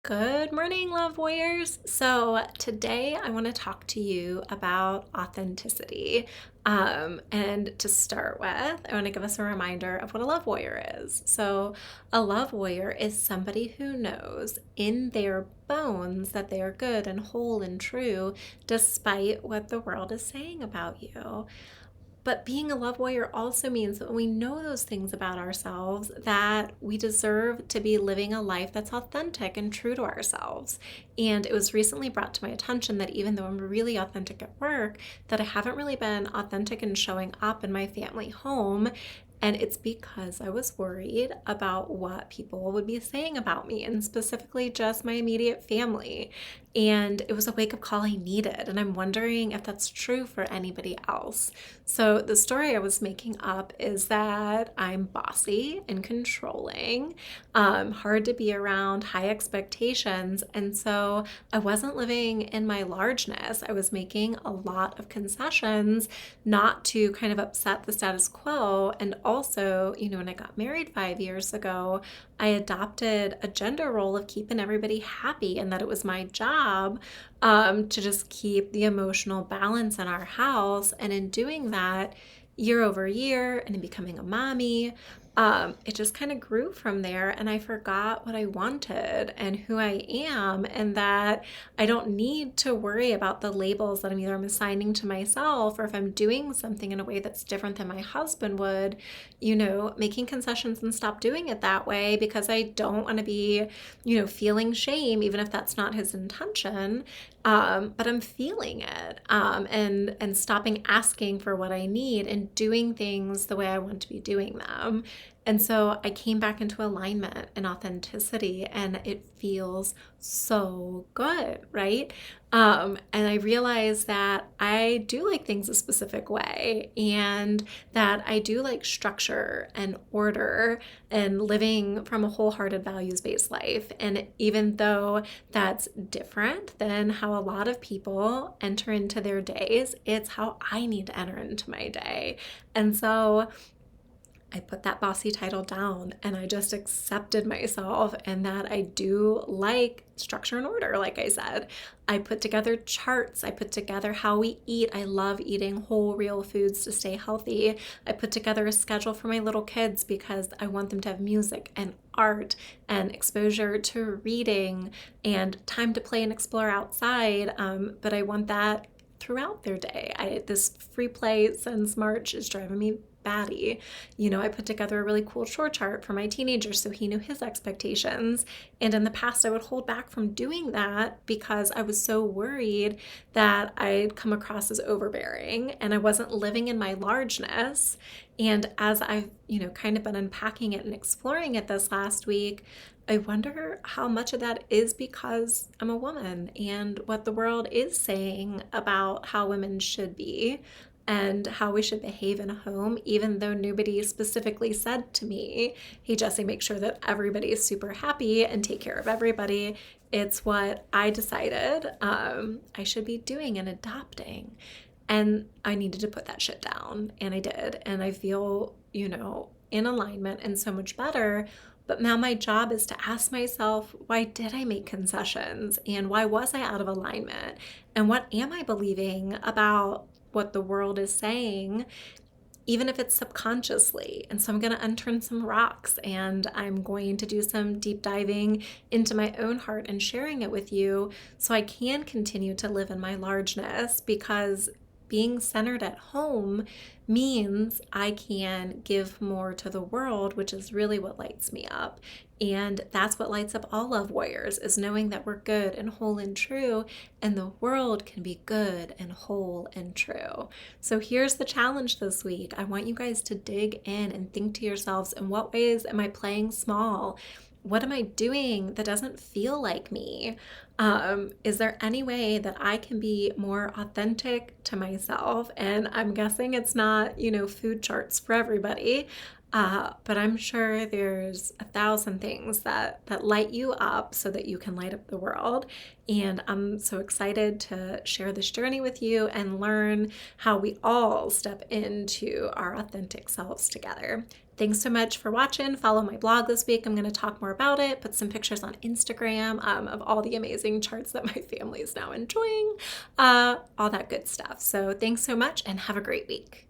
Good morning, love warriors. So, today I want to talk to you about authenticity. And to start with, I want to give us a reminder of what a love warrior is. So, a love warrior is somebody who knows in their bones that they are good and whole and true, despite what the world is saying about you. But being a love warrior also means that when we know those things about ourselves, that we deserve to be living a life that's authentic and true to ourselves. And it was recently brought to my attention that even though I'm really authentic at work, that I haven't really been authentic in showing up in my family home. And it's because I was worried about what people would be saying about me, and specifically just my immediate family. And it was a wake up call I needed. And I'm wondering if that's true for anybody else. So, the story I was making up is that I'm bossy and controlling, hard to be around, high expectations. And so, I wasn't living in my largeness. I was making a lot of concessions not to kind of upset the status quo. And also, when I got married 5 years ago, I adopted a gender role of keeping everybody happy, and that it was my job to just keep the emotional balance in our house. And in doing that, year over year, and in becoming a mommy, it just kind of grew from there. And I forgot what I wanted and who I am, and that I don't need to worry about the labels that I'm assigning to myself, or if I'm doing something in a way that's different than my husband would, making concessions and stop doing it that way because I don't want to be, feeling shame, even if that's not his intention. But I'm feeling it, and stopping asking for what I need and doing things the way I want to be doing them. And so I came back into alignment and authenticity, and it feels so good, right? And I realized that I do like things a specific way, and that I do like structure and order and living from a wholehearted values based life. And even though that's different than how a lot of people enter into their days, it's how I need to enter into my day. And so I put that bossy title down, and I just accepted myself, and that I do like structure and order. Like I said, I put together charts. I put together how we eat. I love eating whole, real foods to stay healthy. I put together a schedule for my little kids because I want them to have music and art and exposure to reading and time to play and explore outside. But I want that throughout their day. This free play since March is driving me batty. I put together a really cool chore chart for my teenager so he knew his expectations. And in the past, I would hold back from doing that because I was so worried that I'd come across as overbearing and I wasn't living in my largeness. And as I've, kind of been unpacking it and exploring it this last week, I wonder how much of that is because I'm a woman and what the world is saying about how women should be and how we should behave in a home, even though nobody specifically said to me, hey, Jesse, make sure that everybody is super happy and take care of everybody. It's what I decided I should be doing and adopting. And I needed to put that shit down, and I did. And I feel, in alignment and so much better. But now my job is to ask myself, why did I make concessions? And why was I out of alignment? And what am I believing about what the world is saying, even if it's subconsciously? And so I'm going to unturn some rocks, and I'm going to do some deep diving into my own heart and sharing it with you so I can continue to live in my largeness, because being centered at home means I can give more to the world, which is really what lights me up. And that's what lights up all love warriors, is knowing that we're good and whole and true, and the world can be good and whole and true. So here's the challenge this week. I want you guys to dig in and think to yourselves, in what ways am I playing small? What am I doing that doesn't feel like me? Is there any way that I can be more authentic to myself? And I'm guessing it's not, food charts for everybody. But I'm sure there's 1,000 things that light you up so that you can light up the world. And I'm so excited to share this journey with you and learn how we all step into our authentic selves together. Thanks so much for watching. Follow my blog this week. I'm going to talk more about it, put some pictures on Instagram of all the amazing charts that my family is now enjoying, all that good stuff. So thanks so much and have a great week.